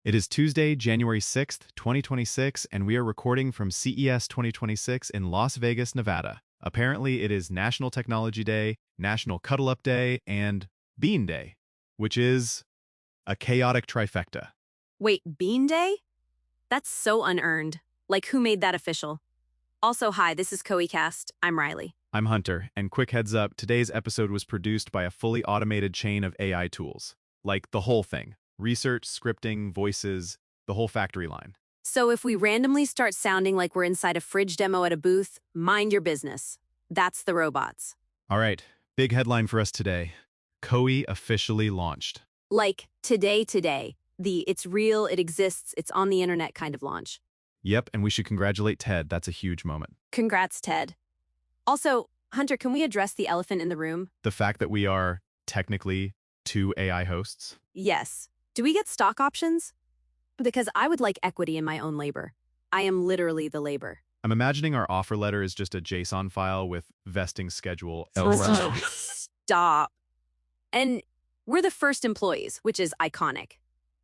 It is Tuesday, January 6th, 2026, and we are recording from CES 2026 in Las Vegas, Nevada. Apparently, it is National Technology Day, National Cuddle Up Day, and Bean Day, which is a chaotic trifecta. Wait, Bean Day? That's so unearned. Like, who made that official? Also, hi, this is CoeCast. I'm Riley. I'm Hunter, and quick heads up, today's episode was produced by a fully automated chain of AI tools. Like, the whole thing. Research, scripting, voices, the whole factory line. So if we randomly start sounding like we're inside a fridge demo at a booth, mind your business. That's the robots. All right, big headline for us today. Koei officially launched. Like, today. The it's real, it exists, it's on the internet kind of launch. Yep, and we should congratulate Ted. That's a huge moment. Congrats, Ted. Also, Hunter, can we address the elephant in the room? The fact that we are technically two AI hosts. Yes. Do we get stock options? Because I would like equity in my own labor. I am literally the labor. I'm imagining our offer letter is just a JSON file with vesting schedule. Stop. And we're the first employees, which is iconic.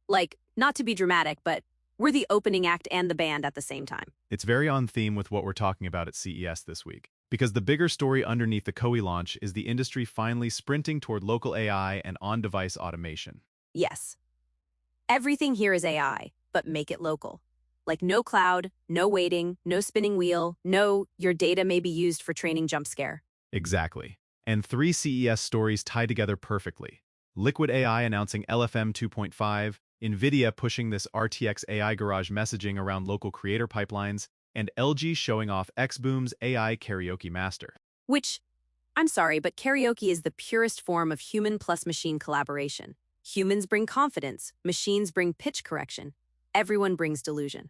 Like, not to be dramatic, but we're the opening act and the band at the same time. It's very on theme with what we're talking about at CES this week. Because the bigger story underneath the Koei launch is the industry finally sprinting toward local AI and on-device automation. Yes. Everything here is AI, but make it local. Like no cloud, no waiting, no spinning wheel, no your data may be used for training jump scare. Exactly. And three CES stories tie together perfectly. Liquid AI announcing LFM 2.5, NVIDIA pushing this RTX AI garage messaging around local creator pipelines, and LG showing off xBOOM's AI Karaoke Master. Which, I'm sorry, but karaoke is the purest form of human plus machine collaboration. Humans bring confidence, machines bring pitch correction, everyone brings delusion.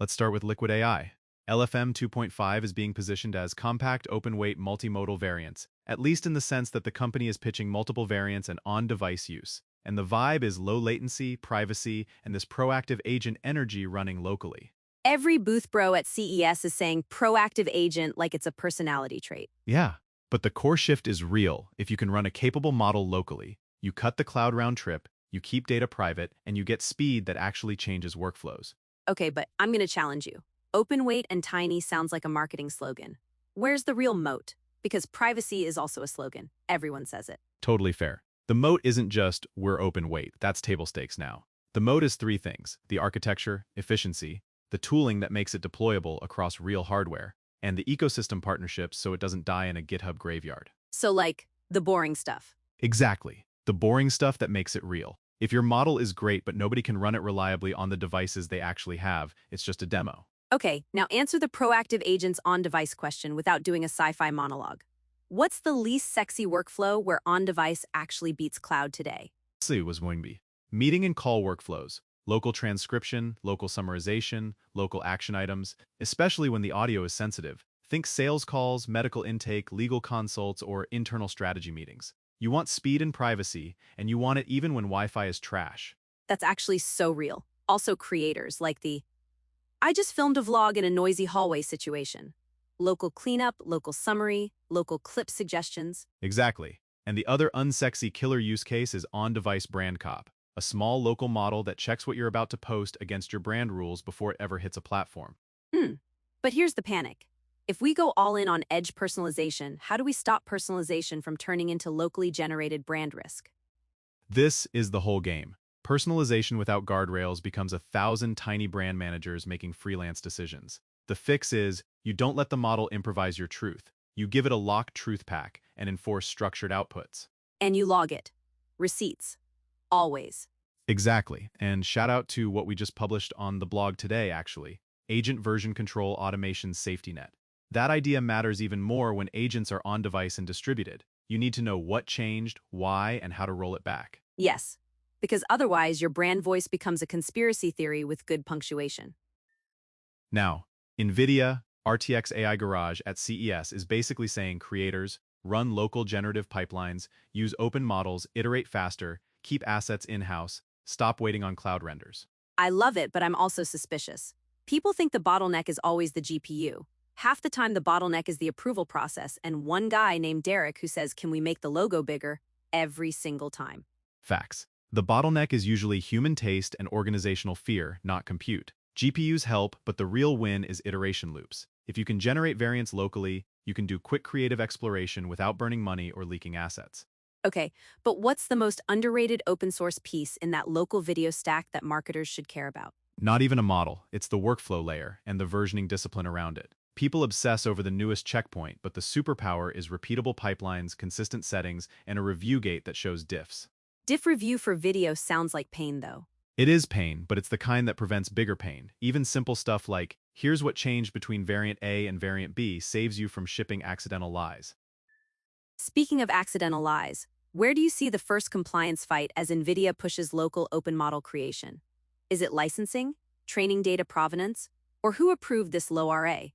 Let's start with Liquid AI. LFM 2.5 is being positioned as compact, open-weight, multimodal variants, at least in the sense that the company is pitching multiple variants and on-device use. And the vibe is low latency, privacy, and this proactive agent energy running locally. Every booth bro at CES is saying proactive agent like it's a personality trait. Yeah, but the core shift is real. If you can run a capable model locally, you cut the cloud round trip, you keep data private, and you get speed that actually changes workflows. Okay, but I'm going to challenge you. Open weight and tiny sounds like a marketing slogan. Where's the real moat? Because privacy is also a slogan. Everyone says it. Totally fair. The moat isn't just, we're open weight. That's table stakes now. The moat is three things: the architecture, efficiency, the tooling that makes it deployable across real hardware, and the ecosystem partnerships so it doesn't die in a GitHub graveyard. So like, the boring stuff. Exactly. The boring stuff that makes it real. If your model is great but nobody can run it reliably on the devices they actually have, it's just a demo. Okay, now answer the proactive agents on-device question without doing a sci-fi monologue. What's the least sexy workflow where on-device actually beats cloud today? See, was Wingby. Meeting and call workflows, local transcription, local summarization, local action items, especially when the audio is sensitive. Think sales calls, medical intake, legal consults, or internal strategy meetings. You want speed and privacy, and you want it even when Wi-Fi is trash. That's actually so real. Also creators, like the I just filmed a vlog in a noisy hallway situation. Local cleanup, local summary, local clip suggestions. Exactly. And the other unsexy killer use case is on-device brand cop, a small local model that checks what you're about to post against your brand rules before it ever hits a platform. But here's the panic. If we go all in on edge personalization, how do we stop personalization from turning into locally generated brand risk? This is the whole game. Personalization without guardrails becomes 1,000 tiny brand managers making freelance decisions. The fix is, you don't let the model improvise your truth. You give it a locked truth pack and enforce structured outputs. And you log it. Receipts. Always. Exactly. And shout out to what we just published on the blog today, actually. Agent Version Control Automation Safety Net. That idea matters even more when agents are on-device and distributed. You need to know what changed, why, and how to roll it back. Yes, because otherwise your brand voice becomes a conspiracy theory with good punctuation. Now, NVIDIA RTX AI Garage at CES is basically saying creators, run local generative pipelines, use open models, iterate faster, keep assets in-house, stop waiting on cloud renders. I love it, but I'm also suspicious. People think the bottleneck is always the GPU. Half the time the bottleneck is the approval process and one guy named Derek who says, "Can we make the logo bigger?" every single time. Facts. The bottleneck is usually human taste and organizational fear, not compute. GPUs help, but the real win is iteration loops. If you can generate variants locally, you can do quick creative exploration without burning money or leaking assets. Okay, but what's the most underrated open source piece in that local video stack that marketers should care about? Not even a model, it's the workflow layer and the versioning discipline around it. People obsess over the newest checkpoint, but the superpower is repeatable pipelines, consistent settings, and a review gate that shows diffs. Diff review for video sounds like pain, though. It is pain, but it's the kind that prevents bigger pain. Even simple stuff like, here's what changed between variant A and variant B saves you from shipping accidental lies. Speaking of accidental lies, where do you see the first compliance fight as NVIDIA pushes local open model creation? Is it licensing, training data provenance, or who approved this LoRA?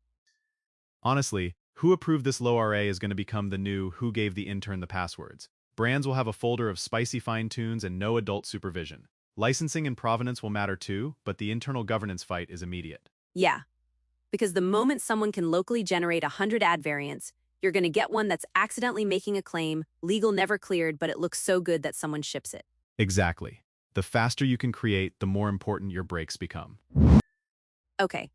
Honestly, who approved this LoRA is going to become the new who gave the intern the passwords. Brands will have a folder of spicy fine-tunes and no adult supervision. Licensing and provenance will matter too, but the internal governance fight is immediate. Yeah, because the moment someone can locally generate 100 ad variants, you're going to get one that's accidentally making a claim, legal never cleared, but it looks so good that someone ships it. Exactly. The faster you can create, the more important your breaks become. Okay,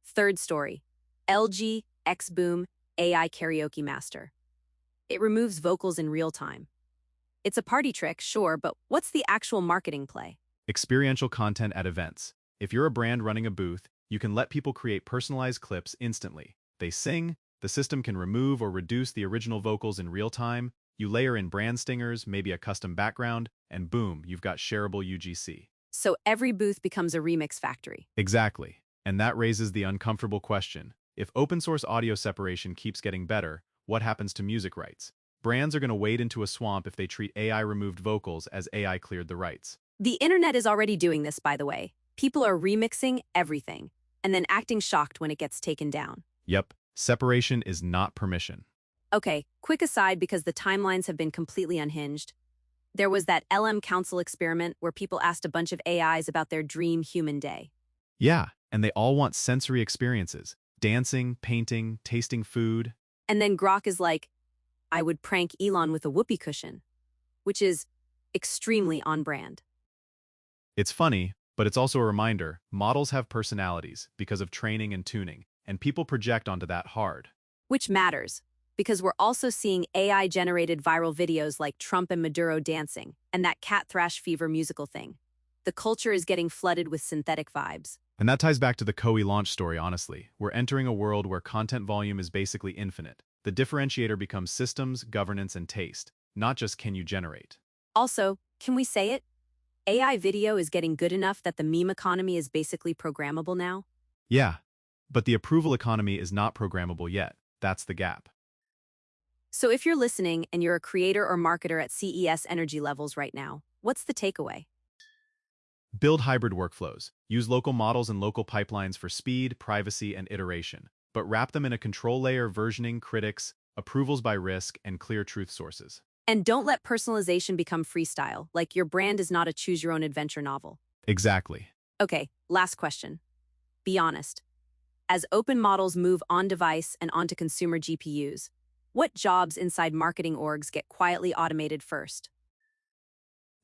third story. LG xBOOM AI Karaoke Master. It removes vocals in real time. It's a party trick, sure, but what's the actual marketing play? Experiential content at events. If you're a brand running a booth, you can let people create personalized clips instantly. They sing, the system can remove or reduce the original vocals in real time, you layer in brand stingers, maybe a custom background, and boom, you've got shareable UGC. So every booth becomes a remix factory. Exactly. And that raises the uncomfortable question. If open source audio separation keeps getting better, what happens to music rights? Brands are going to wade into a swamp if they treat AI-removed vocals as AI cleared the rights. The internet is already doing this, by the way. People are remixing everything, and then acting shocked when it gets taken down. Yep, separation is not permission. Okay, quick aside because the timelines have been completely unhinged. There was that LM Council experiment where people asked a bunch of AIs about their dream human day. Yeah, and they all want sensory experiences. Dancing, painting, tasting food. And then Grok is like, I would prank Elon with a whoopee cushion, which is extremely on brand. It's funny, but it's also a reminder, models have personalities because of training and tuning, and people project onto that hard. Which matters, because we're also seeing AI-generated viral videos like Trump and Maduro dancing, and that cat thrash fever musical thing. The culture is getting flooded with synthetic vibes. And that ties back to the Koei launch story, honestly. We're entering a world where content volume is basically infinite. The differentiator becomes systems, governance, and taste, not just can you generate. Also, can we say it? AI video is getting good enough that the meme economy is basically programmable now? Yeah, but the approval economy is not programmable yet. That's the gap. So if you're listening and you're a creator or marketer at CES energy levels right now, what's the takeaway? Build hybrid workflows. Use local models and local pipelines for speed, privacy, and iteration, but wrap them in a control layer, versioning, critics, approvals by risk, and clear truth sources. And don't let personalization become freestyle, like your brand is not a choose-your-own-adventure novel. Exactly. Okay, last question. Be honest. As open models move on-device and onto consumer GPUs, what jobs inside marketing orgs get quietly automated first?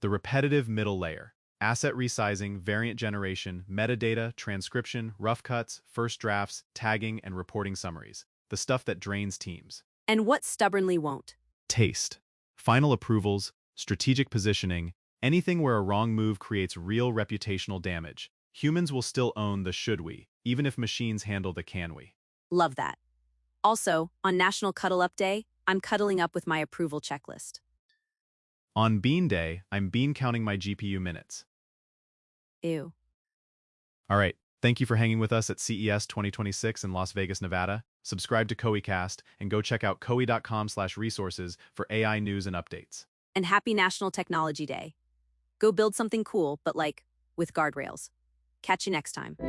The repetitive middle layer. Asset resizing, variant generation, metadata, transcription, rough cuts, first drafts, tagging, and reporting summaries. The stuff that drains teams. And what stubbornly won't? Taste. Final approvals, strategic positioning, anything where a wrong move creates real reputational damage. Humans will still own the should we, even if machines handle the can we. Love that. Also, on National Cuddle Up Day, I'm cuddling up with my approval checklist. On Bean Day, I'm bean counting my GPU minutes. Ew. All right, thank you for hanging with us at CES 2026 in Las Vegas, Nevada. Subscribe to KoeiCast and go check out koei.com/resources for AI news and updates. And happy National Technology Day. Go build something cool, but like, with guardrails. Catch you next time.